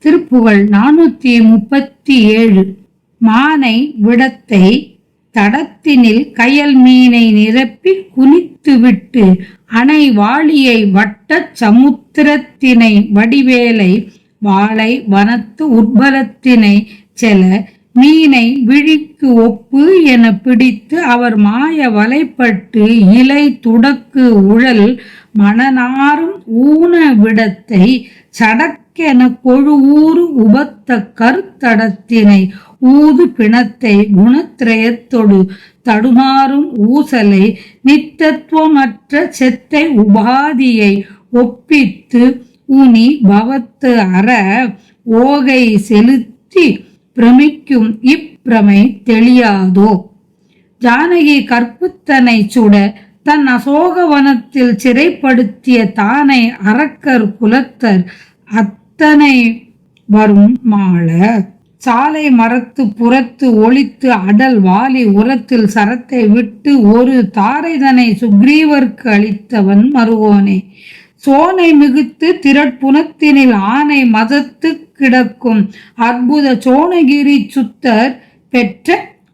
திருப்புகழ் 437. மானை விடத்தை தடத்தினில் கயல் மீனை நிரப்பி குனித்துவிட்டு அணை வாளியை வட்டச் சமுத்திரத்தினை வடிவேலை வாளை வனத்து உட்பலத்தினை செல மீனை விழிக்கு ஒப்பு என பிடித்து அவர் மாய வலைப்பட்டு இலை துடக்கு உழல் மணனாரும் ஊன விடத்தை சடக்கென கொழுவூறு உபத்த கருத்தடத்தினை ஊது பிணத்தை குணத்திரயத்தொடு தடுமாறும் ஊசலை நித்தத்துவமற்ற செத்தை உபாதியை ஒப்பித்து ஊனி பவத்து அற ஓகை செலுத்தி பிரமிக்கும் இப்பிரமை தெளியாதோ. ஜானகி கற்புத்தனை சுட தன் அசோகவனத்தில் சிறைப்படுத்திய தானை அரக்கர் குலத்தர் அத்தனை வரும் மாள சாலை மரத்து புறத்து ஒளித்து அடல் வாலி உரத்தில் சரத்தை விட்டு ஒரு தாரைதனை சுக்ரீவர்க்கு அளித்தவன் மருகோனே. சோனை மிகுத்து திரட்புனத்தினில் ஆனை மதத்து கிடக்கும் அற்புத சோனகிரி சுத்தர் பெற்ற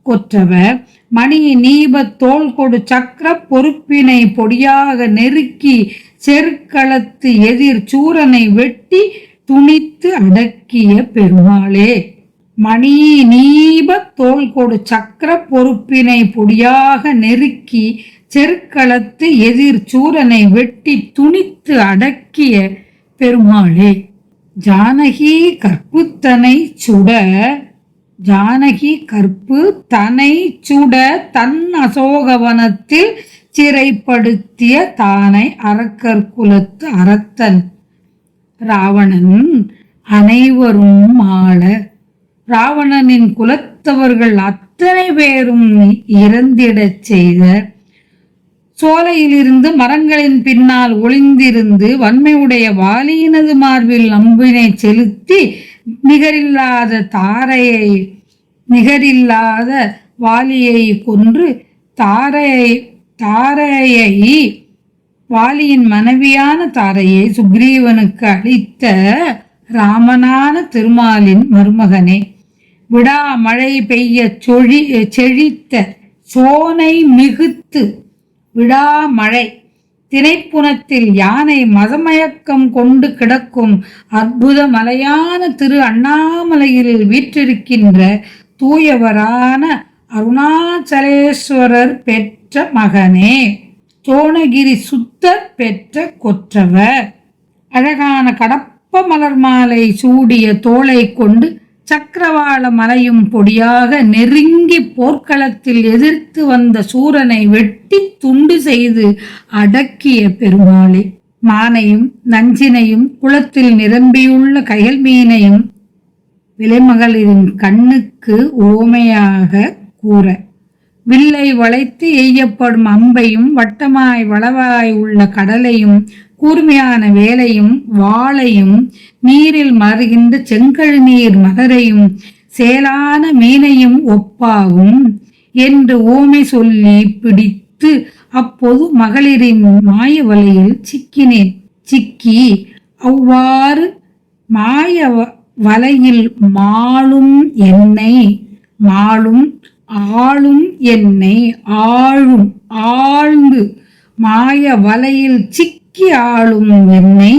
கொற்றவர் மணி நீப தோல் கொடு சக்கர பொறுப்பினை பொடியாக நெருக்கி செருக்களத்து எதிர் சூரனை வெட்டி துணித்து அடக்கிய பெருமாளே. மணி நீப தோல் கொடு சக்கர பொறுப்பினை பொடியாக நெருக்கி செருக்களத்து எதிர் சூரனை வெட்டி துணித்து அடக்கிய பெருமாளே. ஜானகி கற்புத்தனை சுட ஜானகி கற்பு தனை சுட தன் அசோகவனத்தில் சிறைப்படுத்திய தானை அரக்கர் குலத்து அரத்தன் ராவணன் அனைவரும் மாள ராவணனின் குலத்தவர்கள் அத்தனை பேரும் இறந்திடச் செய்த சோலையிலிருந்து மரங்களின் பின்னால் ஒளிந்திருந்து வன்மையுடைய வாலியினது மார்பில் அம்பினை செலுத்தி நிகரில்லாத வாலியை கொன்று தாரையை வாலியின் மனைவியான தாரையை சுக்ரீவனுக்கு அளித்த ராமனான திருமாலின் மருமகனே. விடா மழை பெய்ய செழித்த சோனை மிகுத்து விடாமழை திணைப்புனத்தில் யானை மதமயக்கம் கொண்டு கிடக்கும் அற்புத மலையான திரு அண்ணாமலையில் வீற்றிருக்கின்ற தூயவரான அருணாச்சலேஸ்வரர் பெற்ற மகனே. சோனகிரி சுத்தர் பெற்ற கொற்றவர் அழகான கடப்ப மலர் மாலை சூடிய தோளை கொண்டு சக்கரவாள மலையும் பொடியாக நெருங்கி போர்க்களத்தில் எதிர்த்து வந்த சூரனை வெட்டி துண்டு செய்து அடக்கிய பெருமாளே. மானையும் நஞ்சினையும் குளத்தில் நிரம்பியுள்ள கயல் மீனையும் விலைமகளிரின் கண்ணுக்கு ஓமையாக கூற வில்லை வளைத்து எய்யப்படும் அம்பையும் வட்டமாய் வளவாய் உள்ள கடலையும் கூர்மையான வேலையும் வாளையும் நீரில் மறுகின்ற செங்கழு நீர் மலரையும் சேலான மீனையும் ஒப்பாகும் என்று ஓமை சொல்லி பிடித்து அப்போது மகளிரின் மாய வலையில் சிக்கினேன். சிக்கி அவ்வாறு மாய வலையில் மாளும் என்னை ஆழ்ந்து மாய வலையில் சிக்கி ஆளும் என்னை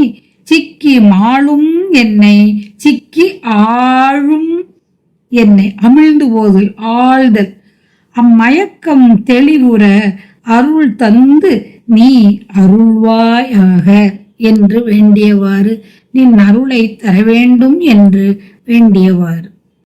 சிக்கி மாளும் என்னை சிக்கி ஆழும் என்னை அமிழ்ந்து போதல் ஆழ்தல் அம்மயக்கம் தெளிவுற அருள் தந்து நீ அருள்வாயாக என்று வேண்டியவாறு நின் அருளை தர வேண்டும் என்று வேண்டியவாறு